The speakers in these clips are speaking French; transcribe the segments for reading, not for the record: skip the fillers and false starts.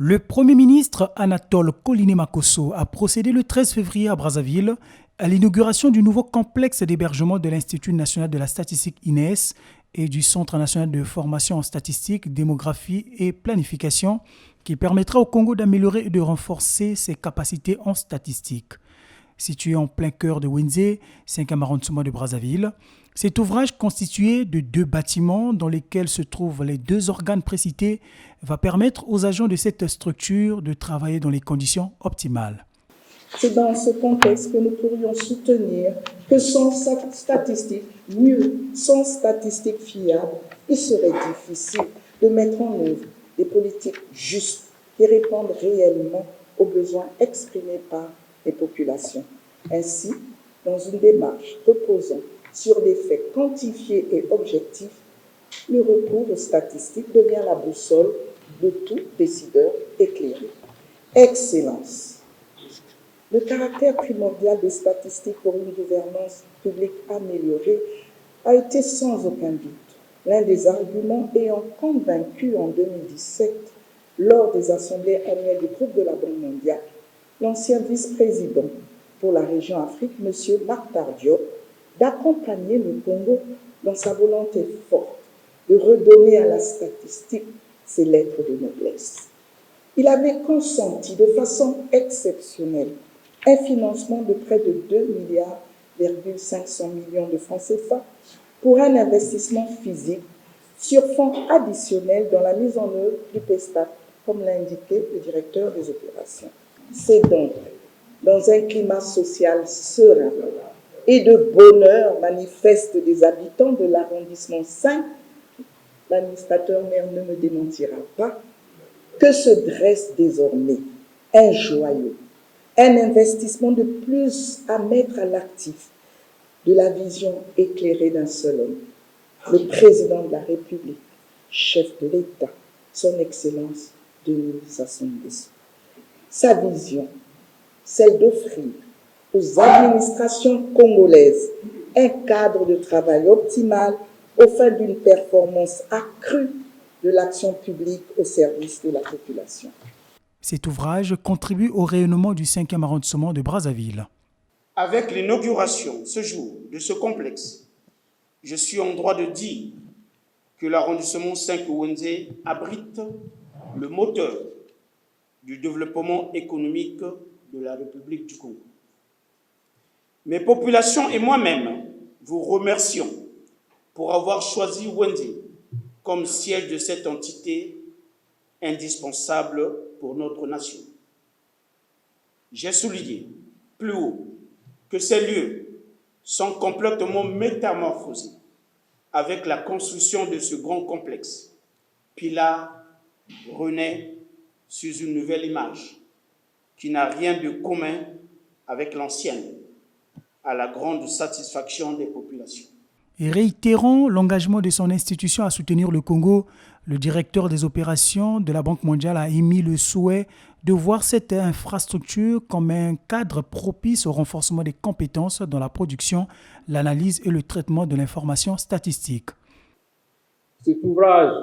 Le Premier ministre Anatole Koliné-Makosso a procédé le 13 février à Brazzaville à l'inauguration du nouveau complexe d'hébergement de l'Institut national de la statistique INES et du Centre national de formation en statistique, démographie et planification qui permettra au Congo d'améliorer et de renforcer ses capacités en statistique. Situé en plein cœur de Wenzé, 5e arrondissement de Brazzaville, cet ouvrage constitué de 2 bâtiments dans lesquels se trouvent les 2 organes précités va permettre aux agents de cette structure de travailler dans les conditions optimales. C'est dans ce contexte que nous pourrions soutenir que sans statistiques, mieux, sans statistiques fiables, il serait difficile de mettre en œuvre des politiques justes qui répondent réellement aux besoins exprimés par les populations. Ainsi, dans une démarche reposant sur des faits quantifiés et objectifs, le recours aux statistiques devient la boussole de tout décideur éclairé. Excellence. Le caractère primordial des statistiques pour une gouvernance publique améliorée a été sans aucun doute l'un des arguments ayant convaincu en 2017, lors des assemblées annuelles du groupe de la Banque mondiale, l'ancien vice-président pour la région Afrique, M. Marc Tardieu, d'accompagner le Congo dans sa volonté forte de redonner à la statistique ses lettres de noblesse. Il avait consenti de façon exceptionnelle un financement de près de 2,5 milliards de francs CFA pour un investissement physique sur fonds additionnels dans la mise en œuvre du PESTAP, comme l'a indiqué le directeur des opérations. C'est donc dans un climat social serein et de bonheur manifeste des habitants de l'arrondissement 5, l'administrateur maire ne me démentira pas, que se dresse désormais un joyau, un investissement de plus à mettre à l'actif de la vision éclairée d'un seul homme, le président de la République, chef de l'État, son Excellence Denis Sassou Nguesso. Sa vision, celle d'offrir aux administrations congolaises un cadre de travail optimal au fin d'une performance accrue de l'action publique au service de la population. Cet ouvrage contribue au rayonnement du 5e arrondissement de Brazzaville. Avec l'inauguration ce jour de ce complexe, je suis en droit de dire que l'arrondissement 5 Wenzé abrite le moteur du développement économique de la République du Congo. Mes populations et moi-même vous remercions pour avoir choisi Wenzé comme siège de cette entité indispensable pour notre nation. J'ai souligné plus haut que ces lieux sont complètement métamorphosés avec la construction de ce grand complexe. Pilar renaît sous une nouvelle image qui n'a rien de commun avec l'ancienne, à la grande satisfaction des populations. Et réitérant l'engagement de son institution à soutenir le Congo, le directeur des opérations de la Banque mondiale a émis le souhait de voir cette infrastructure comme un cadre propice au renforcement des compétences dans la production, l'analyse et le traitement de l'information statistique. Cet ouvrage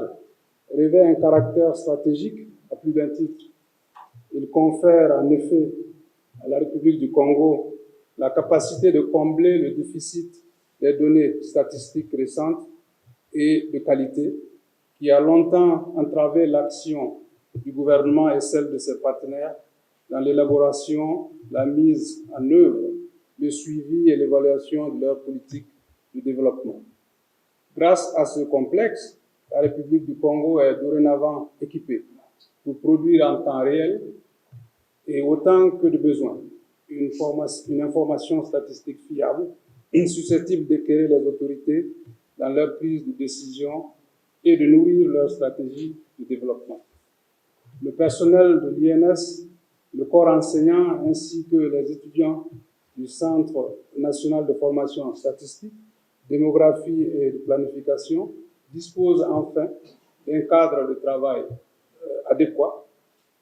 revêt un caractère stratégique à plus d'un titre. Il confère en effet à la République du Congo la capacité de combler le déficit des données statistiques récentes et de qualité qui a longtemps entravé l'action du gouvernement et celle de ses partenaires dans l'élaboration, la mise en œuvre, le suivi et l'évaluation de leur politique de développement. Grâce à ce complexe, la République du Congo est dorénavant équipée pour produire en temps réel et autant que de besoin une information statistique fiable susceptible d'éclairer les autorités dans leur prise de décision et de nourrir leur stratégie de développement. Le personnel de l'INS, le corps enseignant ainsi que les étudiants du Centre national de formation en statistique, démographie et de planification disposent enfin d'un cadre de travail adéquat,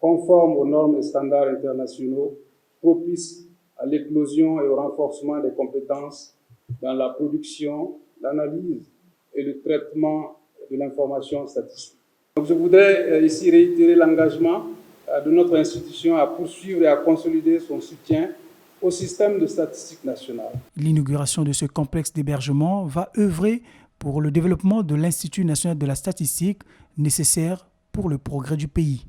conforme aux normes et standards internationaux, propice à l'éclosion et au renforcement des compétences dans la production, l'analyse et le traitement de l'information statistique. Donc je voudrais ici réitérer l'engagement de notre institution à poursuivre et à consolider son soutien au système de statistique nationale. L'inauguration de ce complexe d'hébergement va œuvrer pour le développement de l'Institut national de la statistique nécessaire pour le progrès du pays.